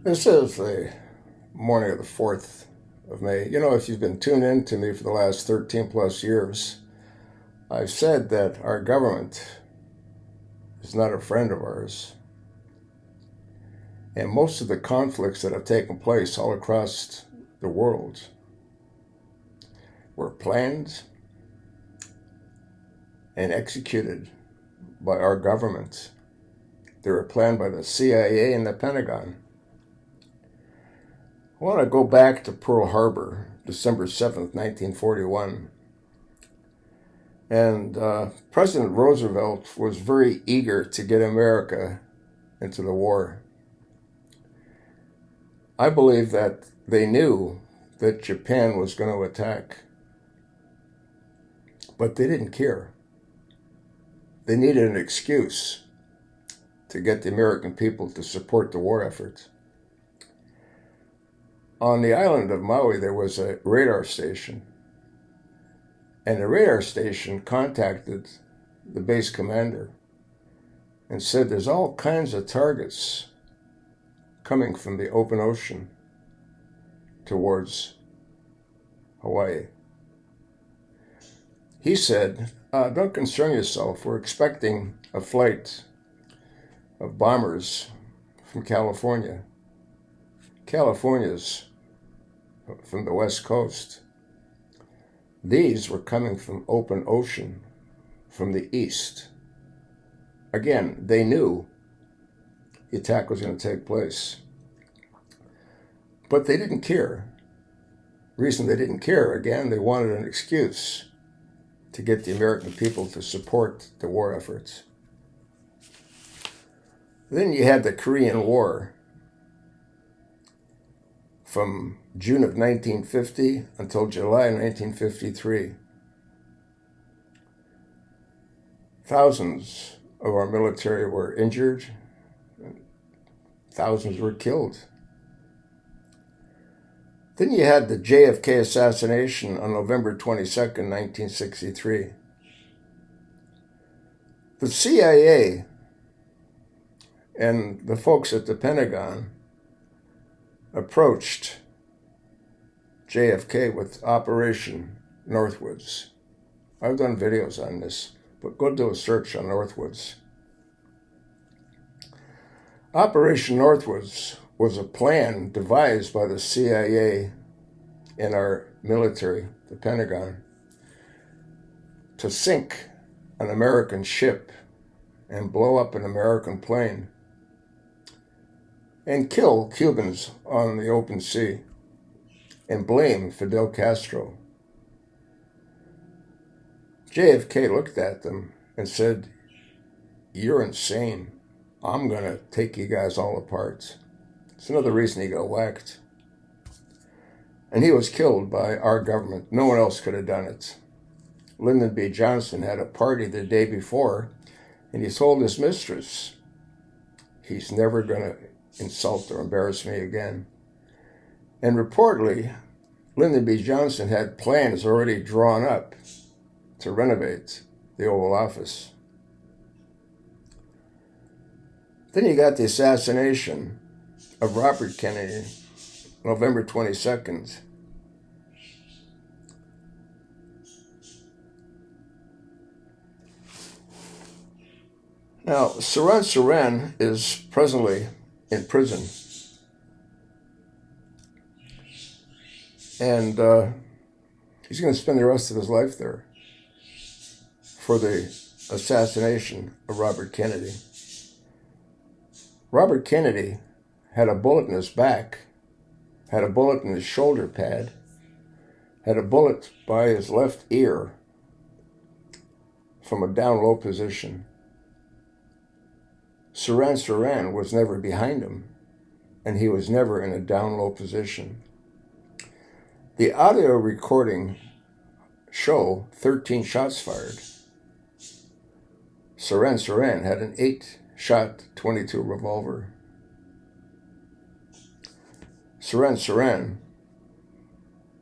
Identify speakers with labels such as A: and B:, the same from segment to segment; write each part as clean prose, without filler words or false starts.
A: This is the morning of the 4th of May. You know, if you've been tuned in to me for the last 13 plus years, I've said that our government is not a friend of ours. And most of the conflicts that have taken place all across the world were planned and executed by our government. They were planned by the CIA and the Pentagon. I want to go back to Pearl Harbor, December 7th, 1941. And President Roosevelt was very eager to get America into the war. I believe that they knew that Japan was going to attack, but they didn't care. They needed an excuse to get the American people to support the war effort. On the island of Maui, there was a radar station, and the radar station contacted the base commander and said there's all kinds of targets coming from the open ocean towards Hawaii. He said, don't concern yourself. We're expecting a flight of bombers from California. California's from the West Coast. These were coming from open ocean from the east. Again, they knew the attack was going to take place. But they didn't care. The reason they didn't care, again, they wanted an excuse to get the American people to support the war efforts. Then you had the Korean War from June of 1950 until July 1953. Thousands of our military were injured, thousands were killed. Then you had the JFK assassination on November 22nd, 1963. The CIA and the folks at the Pentagon approached JFK with Operation Northwoods. I've done videos on this, but go do a search on Northwoods. Operation Northwoods was a plan devised by the CIA and our military, the Pentagon, to sink an American ship and blow up an American plane and kill Cubans on the open sea and blame Fidel Castro. JFK looked at them and said, "You're insane. I'm going to take you guys all apart." It's another reason he got whacked. And he was killed by our government. No one else could have done it. Lyndon B. Johnson had a party the day before, and he told his mistress, he's never going to insult or embarrass me again. And reportedly, Lyndon B. Johnson had plans already drawn up to renovate the Oval Office. Then you got the assassination of Robert Kennedy, November 22nd. Now, Saran is presently in prison. And he's going to spend the rest of his life there for the assassination of Robert Kennedy. Robert Kennedy had a bullet in his back, had a bullet in his shoulder pad, had a bullet by his left ear from a down low position. Saran was never behind him, and he was never in a down low position. The audio recording show 13 shots fired. Saran had an 8-shot .22 revolver. Saran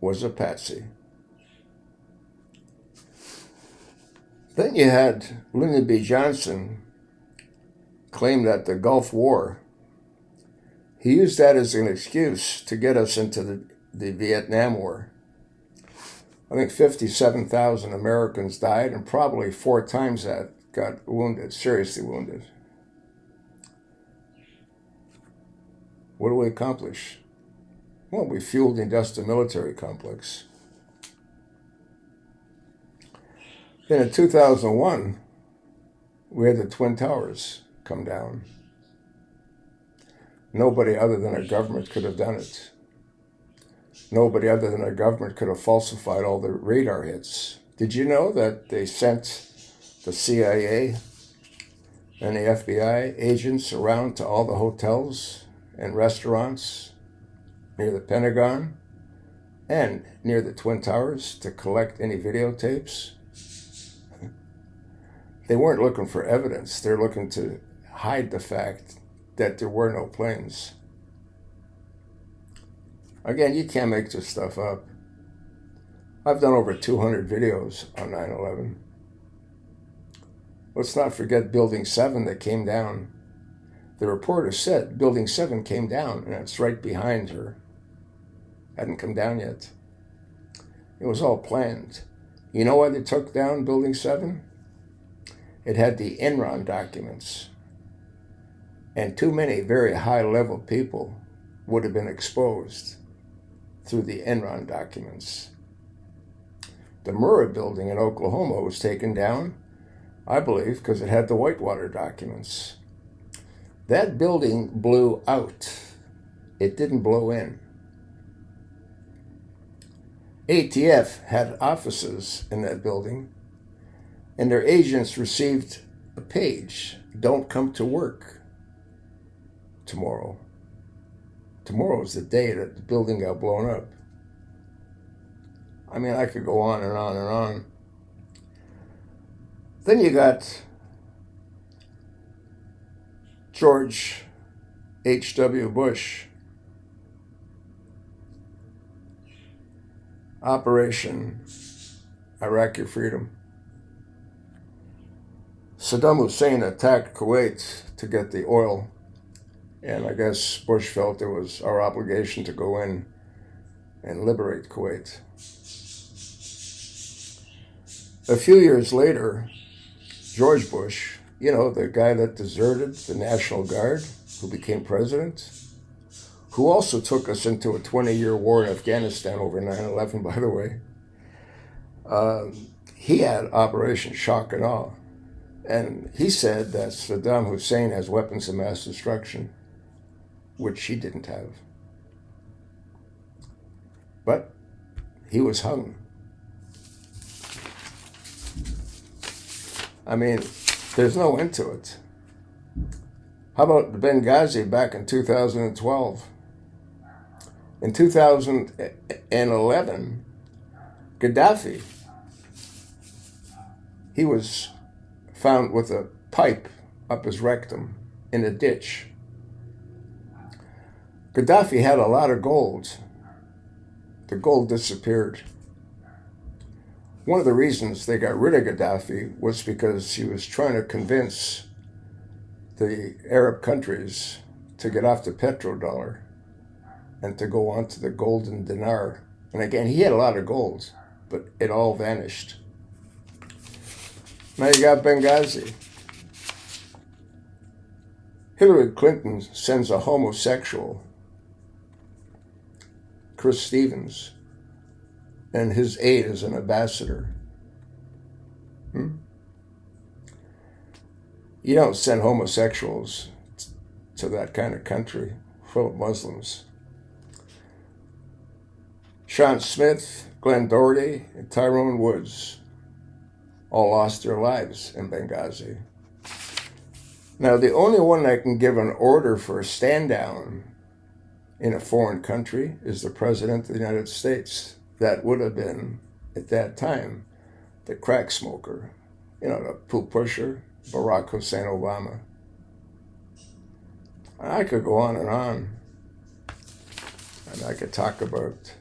A: was a patsy. Then you had Lyndon B. Johnson claim that the Gulf War, He used that as an excuse to get us into the Vietnam War. I think 57,000 Americans died, and probably 4 times that got wounded, seriously wounded. What do we accomplish? Well, we fueled the industrial military complex. Then in 2001, we had the Twin Towers come down. Nobody other than our government could have done it. Nobody other than our government could have falsified all the radar hits. Did you know that they sent the CIA and the FBI agents around to all the hotels and restaurants near the Pentagon and near the Twin Towers to collect any videotapes? They weren't looking for evidence. They're looking to hide the fact that there were no planes. Again, you can't make this stuff up. I've done over 200 videos on 9/11. Let's not forget Building 7 that came down. The reporter said Building 7 came down, and it's right behind her. Hadn't come down yet. It was all planned. You know why they took down Building 7? It had the Enron documents. And too many very high-level people would have been exposed through the Enron documents. The Murrah building in Oklahoma was taken down, I believe, because it had the Whitewater documents. That building blew out. It didn't blow in. ATF had offices in that building, and their agents received a page, "Don't come to work tomorrow." Tomorrow is the day that the building got blown up. I mean, I could go on and on and on. Then you got George H.W. Bush. Operation Iraqi Freedom. Saddam Hussein attacked Kuwait to get the oil, and I guess Bush felt it was our obligation to go in and liberate Kuwait. A few years later, George Bush, you know, the guy that deserted the National Guard, who became president, who also took us into a 20-year war in Afghanistan over 9/11, by the way, he had Operation Shock and Awe. And he said that Saddam Hussein has weapons of mass destruction, which he didn't have. But he was hung. I mean, there's no end to it. How about Benghazi back in 2012? In 2011, Gaddafi, he was found with a pipe up his rectum in a ditch. Gaddafi had a lot of gold. The gold disappeared. One of the reasons they got rid of Gaddafi was because he was trying to convince the Arab countries to get off the petrodollar and to go on to the golden dinar. And again, he had a lot of gold, but it all vanished. Now you got Benghazi. Hillary Clinton sends a homosexual, Chris Stevens, and his aide as an ambassador. You don't send homosexuals to that kind of country full of Muslims. Sean Smith, Glenn Doherty, and Tyrone Woods all lost their lives in Benghazi. Now, the only one that can give an order for a stand down in a foreign country is the President of the United States. That would have been, at that time, the crack smoker, you know, the poop pusher, Barack Hussein Obama. I could go on, and I could talk about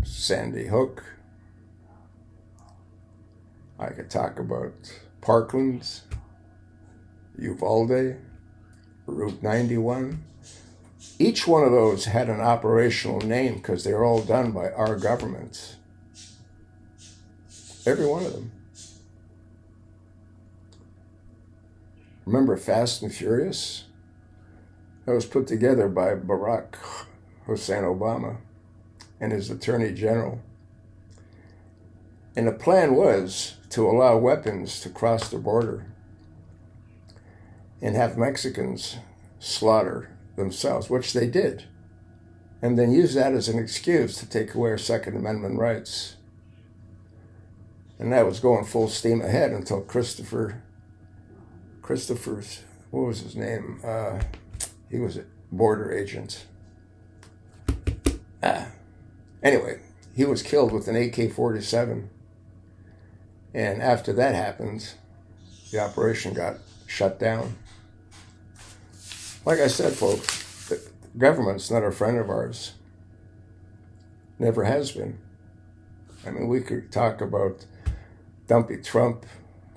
A: Sandy Hook. I could talk about Parkland, Uvalde, Route 91. Each one of those had an operational name because they were all done by our government. Every one of them. Remember Fast and Furious? That was put together by Barack Hussein Obama and his Attorney General. And the plan was to allow weapons to cross the border and have Mexicans slaughter themselves, which they did, and then use that as an excuse to take away our Second Amendment rights. And that was going full steam ahead until Christopher's, what was his name? He was a border agent. Anyway, he was killed with an AK-47. And after that happened, the operation got shut down. Like I said, folks, the government's not a friend of ours. Never has been. I mean, we could talk about Dumpy Trump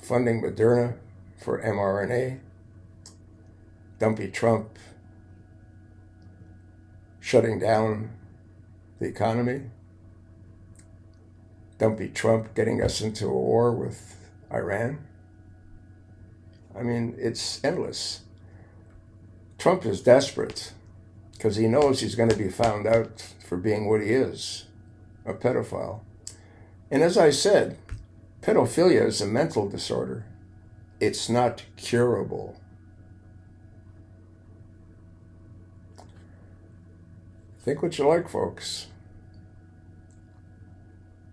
A: funding Moderna for mRNA, Dumpy Trump shutting down the economy, Dumpy Trump getting us into a war with Iran. I mean, it's endless. Trump is desperate because he knows he's going to be found out for being what he is, a pedophile. And as I said, pedophilia is a mental disorder. It's not curable. Think what you like, folks.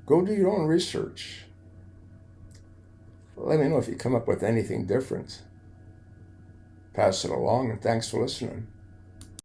A: Go do your own research. Let me know if you come up with anything different. Pass it along, and thanks for listening.